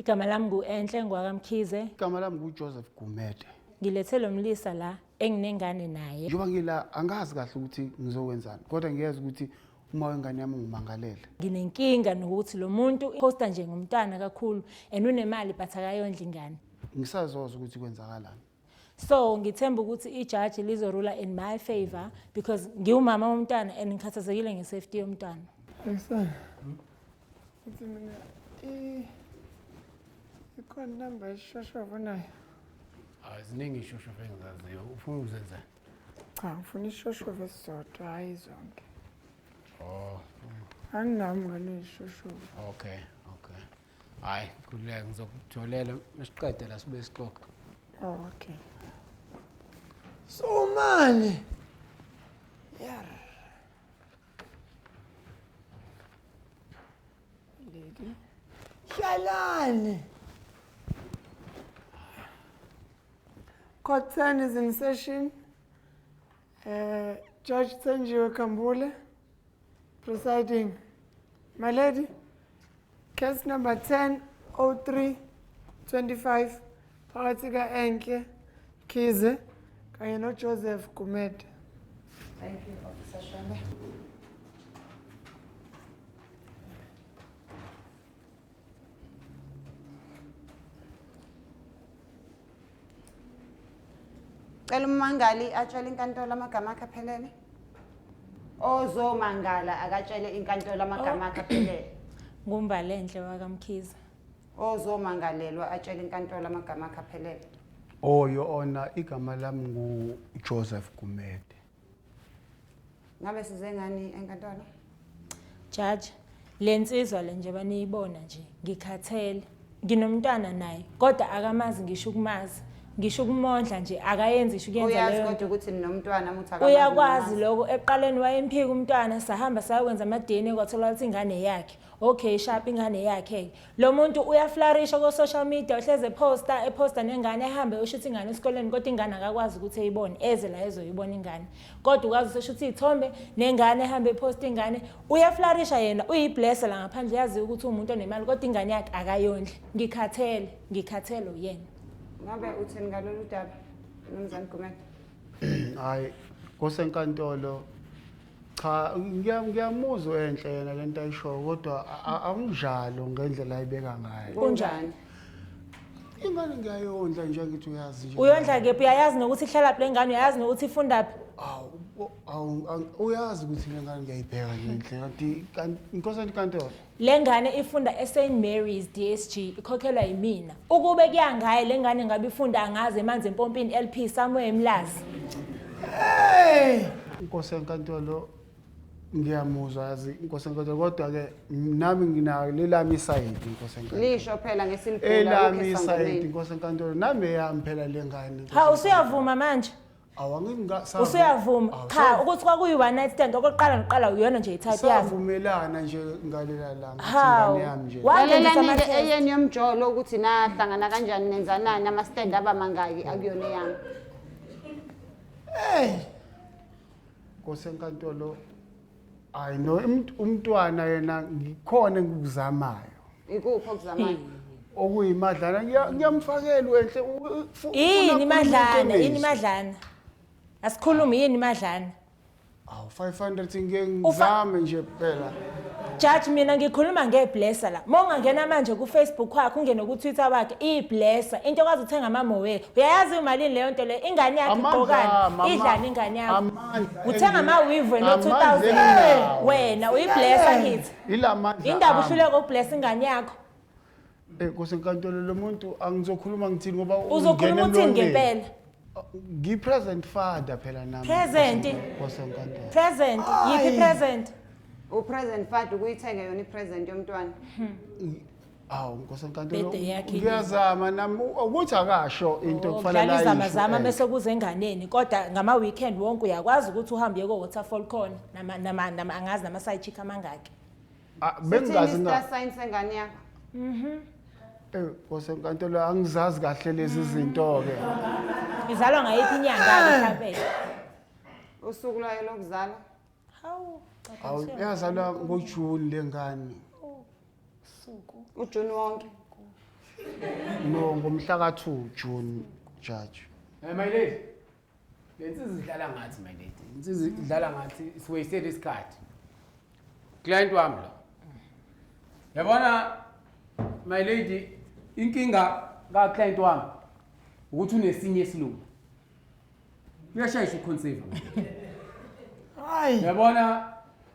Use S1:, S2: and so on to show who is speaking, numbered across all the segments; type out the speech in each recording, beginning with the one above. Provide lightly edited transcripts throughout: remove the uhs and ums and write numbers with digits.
S1: Igama lami nguEnhle ngwakamkhize.
S2: Igama lami nguJoseph Gumede.
S1: Ngilethe lo mlisa la enginengane naye.
S2: Njoba ngila angazi kahle ukuthi ngizokwenzani kodwa ngiyeza ukuthi uma wengane yami ngimangalele.
S1: Nginenkinga nokuthi lo muntu posta nje ngumntana kakhulu unemali but akayondla ingane.
S2: Ngisazoza ukuthi kwenzakalani.
S1: So ngithemba ukuthi ijaji lizorula in my favor because ngiwumama womntana and ngikhathazekile ngesafety yomntwana.
S3: Ayisana. Uthi mina ikhona number eshashova nayo.
S2: Ziningi ishoshovu engizaziyo. Ufuna ukuzenza?
S3: Cha, ngifuna ishoshovu esizodwa hayi zonke.
S2: Oh.
S3: Anginami ngale ishoshovu.
S2: Okay. Hayi, kuleke ngizokutholela masiqede la sibe sixoxa.
S3: Oh, okay. So mani. Yeah. Lady. Shalani. Court 10 is in session. Judge Tsenjiwe Kambule presiding. My lady, case number 10-03-25, phakathi kaEnhle Khize kanye noJoseph Gumede.
S4: Thank you, Officer Shanda. Cela umangali atshele inkantolo amagama akhe aphelele. Ozomangala akatshele inkantolo amagama akhe aphelele.
S1: NguMbalenhle wakamkhize.
S4: Ozomangalelwa atshele inkantolo amagama akhe aphelele.
S2: Oh, Your Honor, igama lami nguJoseph Gumede.
S4: Ngabe size ngani enkantolo?
S1: Judge, lensizwa le nje baniyibona nje ngikhathele. Nginomntwana naye kodwa akamazi ngisho ukumazi. Ngisho ukumondla nje akayenzi isho kuyenza leyo.
S4: Uyazi kodwa ukuthi ninomntwana muthi akamazi.
S1: Uyakwazi lokho eqaleni wayemphika umntwana sahamba sayokwenza ama-DNA kwathola ukuthi ingane yakhe. Okay, sharp ingane yakhe. Lo muntu uyaflourisha ku social media uhleze eposta nengane ehambe ushuthi ingane esikoleni kodwa ingane akakwazi ukuthi eyibone eze la ezoyibona ingane. Kodwa ukwazi ushuthi ithombe nengane ehambe eposta ingane uyaflourisha yena uyiblesser la ngaphandle yazi ukuthi umuntu onemali kodwa ingane yakhe akayondli. Ngikhathele uyena.
S4: Ngabe uthini ngalolu daba Mnumzane Gumede?
S2: Hayi, kosenkantolo cha ngiyamuzwa Enhle yena lento ayisho kodwa akunjalo ngendlela ayibeka ngayo.
S4: Kunjani?
S2: Ingane ngiyayondla nje ngithi uyazi nje.
S1: Uyondla kephi uyayazi nokuthi ihlala phi lengane uyayazi nokuthi ifunda phi?
S2: Uyazi ukuthi lengane ngiyayibheka nje kanti inkosi inkantolo.
S1: Lengane ifunda eSt Mary's DSG ikhokhelwa yimina. Ukube kuyangaye lengane ngabe ifunda angaze emanzi empompini LP somewhere eMlazi.
S3: Hey!
S2: Inkosi enkantolo ngiyamuzwa yazi inkosi enkantolo kodwa ke nami nginayo lelami side inkosi enkantolo.
S4: Lisho phela ngesilibhula
S2: elami side inkosi enkantolo nami eyami phela lengane.
S1: Ha usuyavuma manje?
S2: Awangingasa.
S1: Usuyavuma. Cha ukuthi kwakuyi one night stand okokuqala noqala uyona nje ithathu yami.
S2: Savumelana nje ngalela langa
S1: Hawu.
S2: ingane yami nje.
S4: Walelani ke eyeni yomjolo ukuthi nahlangana kanjani nenzanani ama stand abamangaki akuyona yami.
S3: Hey!
S2: Inkosi enkantolo I know umntwana yena ngikhona engikuzamayo.
S4: Ikuphi okuzamayo?
S2: Okuyimadlana ngiyamfakela Enhle.
S1: Yini madlana? Asikhulumi yini madlana?
S2: 500 ngiyengizame nje phela.
S1: Judge mina ngikhuluma ngeblesser la. Mongangena manje ku Facebook wakhe ungene ku Twitter wakhe iblesser into okwazi uthenga amamowe. Uyayazi imali leyo nto le ingane yakhe igqokana idlana ingane yakhe. Uthenga amaweave no 2000 wena uyiblesser hit.
S2: Ilamandla.
S1: Indaba uhluleka ukublessa ingane yakho.
S2: Kusenkantolo lo muntu angizokhuluma ngithini ngoba
S1: Uzokhuluma uthini ngempela?
S2: Ngi-present father phela nami.
S1: Present.
S2: Kosenkantolo.
S1: Present. Yipi present?
S4: Upresent father ukuyithenga yona ipresent yomntwana.
S2: Awu nkosenkantolo.
S1: Birthday yakhe.
S2: Ngiyazama nami ukuthi akasho into kufanele ayisho.
S1: Ngiyazama bese kuze enganeni kodwa ngama weekend wonke uyakwazi ukuthi uhambe uye ko Waterfall Corner nama angazi nama side chick amangaki.
S2: Bengazi na.
S4: Star sign sengane yakho.
S2: Kosenkantolo angizazi kahle lezi zinto ke.
S1: Izalwa ngayiphi inyanga mhlawumbe?
S4: Usuku lwayo lokuzalwa.
S1: Hawu.
S2: Awu yazalwa ngoJune lengane.
S4: uJune wonke
S2: No, ngomhla ka-2 June, Judge.
S5: My lady, le nsizwa idlala ngathi my lady. Insizwa idlala ngathi siwasted isikhathi. Client wami lo. Yabona my lady, inkinga ka client wami ukuthi unesinye isilungu. Uyashayisha uconceive.
S3: Hayi.
S5: Yabona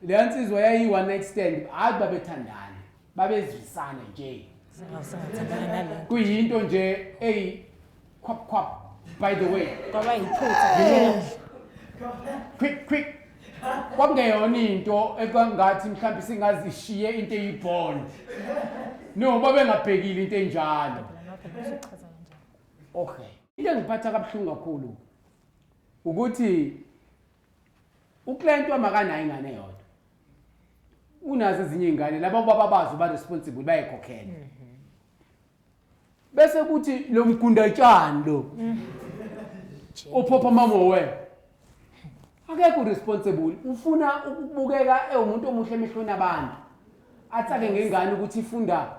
S5: le nsizwa yayi one night stand, athi babethandana, babezwisana nje.
S1: Singathandana nalo.
S5: Kuyinto nje kwap by the way.
S1: Kwaba yiphutha.
S5: Quick. Kwakungeyona into ekangathi mhlawumbe singazishiye into eyibond. No, babengabhekile into enjalo. Okay. Into engiphatha kabuhlungu kakhulu ukuthi uclient wamakanayo ingane eyodwa. Unazo ezinye izingane labo baba bazo ba responsible bayekhokhela. Bese kuthi lo mgundatshani lo. Uphopha mama we. Akekho responsible. Ufuna ukubukeka umuntu omuhle emehlweni abantu. Athake ngengane ukuthi ifunda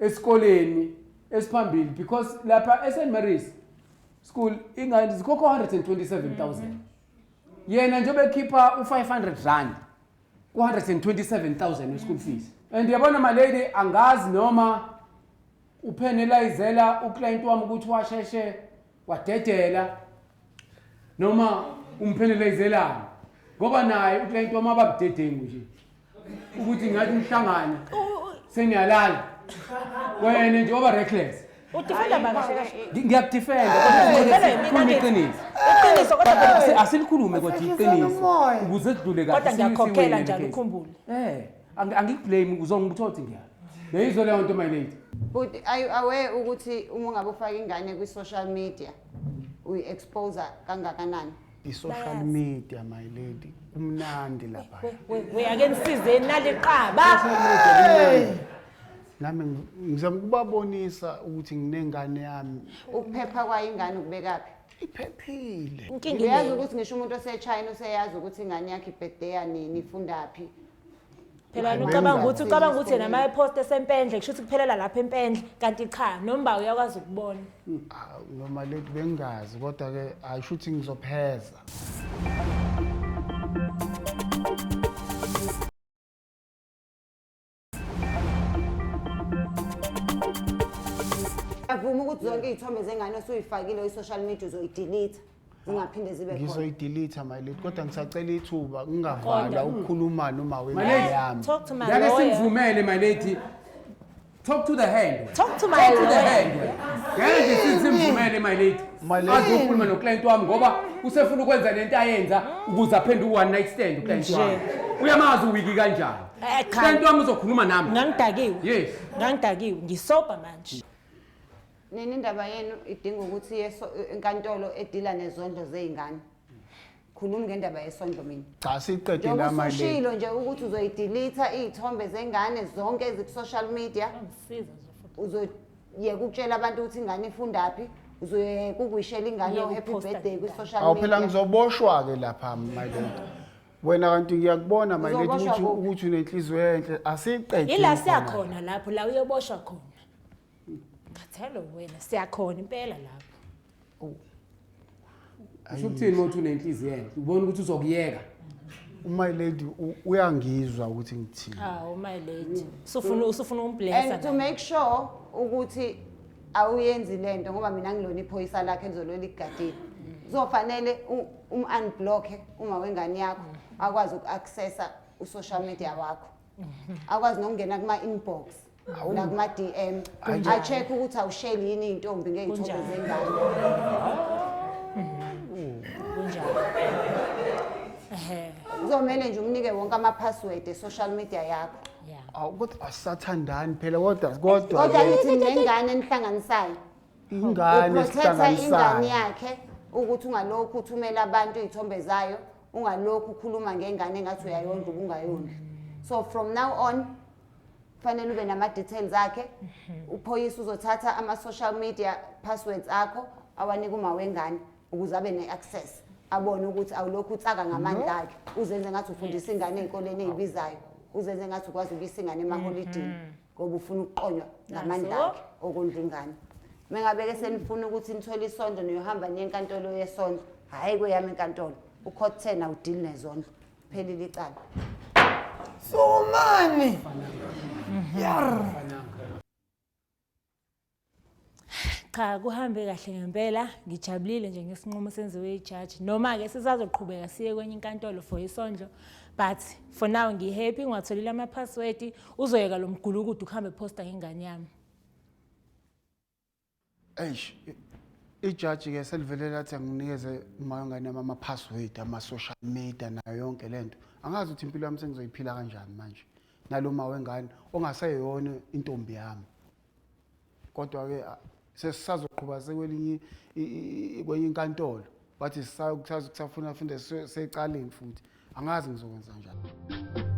S5: esikoleni esiphambili because lapha St Mary's School ingane zikhokha 127,000. Yena nje bekhipha u500 rand ku 127,000 school fees. And yabona my lady angazi noma upenalizela uclient wami ukuthi washeshe wadedela noma umpenalizelana ngoba naye uclient wami ababudedengu nje ukuthi ngathi umhlangana seniyalala wena nje oba reckless
S1: Udifunda bakahle kahle.
S5: ngiyakudefenda
S1: Mina
S5: iqiniso
S1: Iqiniso kodwa
S5: asilikhulume kodwa iqiniso ukuze sidlule kahle
S1: kodwa ngiyakhokhela njalo ukhumbule.
S5: angikublame uzongithothi ngiyalo leyizo leyo nto my lady.
S4: But are you aware ukuthi uma ngabe ufaka ingane kwi social media uyi-expose kangakanani?
S2: I-social media, my lady, kumnandi lapha.
S1: We ake nisizeni naliqaba.
S2: Nami ngizama ukubabonisa ukuthi nginengane yami
S4: Ukuphepha kwayo ingane ukubekaphi?
S2: iphephile.
S1: Inkinga
S4: Uyazi
S1: ile.
S4: ukuthi ngisho umuntu ose-China useyazi ukuthi ingane yakhe ibirthday yanini ifundaphi.
S1: Phela ucabanga ukuthi nama post esempendle kusho ukuthi kuphelela lapha empendle kanti cha nomba uyakwazi ukubona.
S2: Noma lethu bengazi kodwa ke ayisho ukuthi ngizopheza.
S4: Avuma ukuthi zonke izithombe zengane osuyifakile kwi-social media uzoyidelete zingaphinde zibe khona.
S2: Ngizoyidelete my lady kodwa ngisacela ithuba ngingavala ukukhuluma noma wengane yami.
S1: Talk to my
S5: Ngeke
S1: lawyer.
S5: simvumele my lady. Talk to the hand.
S1: Talk to my lawyer.
S5: Ngeke simvumele my lady. Azokhuluma noclient wami ngoba usefuna ukwenza lento ayenza ukuze aphenduke one night stand uclient wami. Uyamazi uwiki kanjani? Uclient wami uzokhuluma nami.
S1: Ngangidakiwe.
S5: Yes.
S1: Ngangidakiwe ngisoba manje.
S4: Nini indaba yenu idinga ukuthi enkantolo edila nezondlo zezingane. Khuluma ngendaba yesondlo mina.
S2: Cha siqede la my lady.
S4: Usushilo nje ukuthi uzoyidelete izithombe zengane zonke eziku-social media.
S1: Ngisiza nje.
S4: Uzoyeka ukutshela abantu ukuthi ingane ifundaphi. Uzoyeka ukuwishela ingane happy birthday kwi-social
S2: Awu phela
S4: media.
S2: ngizoboshwa ke lapha my lady. Wena kanti ngiyakubona my lady
S4: Uzoboshwa
S2: ukuthi unenhliziyo enhle asiqede.
S1: Ila siyakhona lapho la uyoboshwa khona. Ngathelo wena siyakhona impela lapho.
S5: Usukuthini ukuthi unenhliziyo enhle? Ubona ukuthi uzokuyeka.
S2: My lady uyangizwa ukuthi ngithini.
S1: Hawu my lady. Usufuna umblessa.
S4: And to make sure ukuthi awuyenzi lento ngoba mina ngilona iphoyisa lakhe elizolola igadile. Kuzofanele unblock uma wengane yakho akwazi uku-accessa u-social media wakho. Akwazi nokungena kuma-inbox la kuma-DM a-check ukuthi awushare yini iy'ntombi ngey'thombe zengane.
S1: Kunjalo.
S4: Kuzomele nje umnike wonke ama-password e-social media yakho.
S1: Yeah.
S2: Awu kodwa asathandani phela kodwa
S4: Kodwa nithi nengane enihlanganisayo.
S2: ingane
S4: Uprotecta ingane
S2: sihlanganisayo.
S4: yakhe ukuthi ungalokhu uthumela abantu izithombe zayo, ungalokhu ukhuluma ngengane engathi uyayondla ubungayondli. So from now on fanele ube nama details akhe. Uphoyisa uzothatha ama social media passwords akho awanika uma wengane ukuze abe ne-access. Abone ukuthi awulokhu utsaka ngamandla akhe. Uzenze ngathi ufundisa ingane ezikoleni ezibizayo. Uzenze ngathi ukwazi ukuyisa ingane emaholidini. ngoba ufuna ukuqonywa ngamandla akhe okondla ingane. Mengabe-ke senifuna ukuthi nithole isondlo niyohamba nenkantolo yesondlo, hhayi kweyami inkantolo, uCourt 10 awudili nezondlo, phelile icala.
S3: Sumani. Yar.
S1: Cha kuhambe kahle ngempela ngijabulile nje ngesinqumo senziwe ijaji noma ke sisazoqhubeka siye kwenye inkantolo for isondlo but for now ngihappy ngiwatholile ama password uzoyeka lo mgulukudu ukuhambe posta ngengane yami.
S2: Eish, ijaji ke selivele lathi anginikeze mayongane ama password ama social media nayo yonke lento. Angazi ukuthi impilo yami sengizoyiphila kanjani manje. Naloma wengane ongaseyona intombi yami. Kodwa ke sesisazoqhubeka sekwelinye kwenye inkantolo. Bathi kusafuna futhi secaleni futhi. Angazi ngizokwenza njani.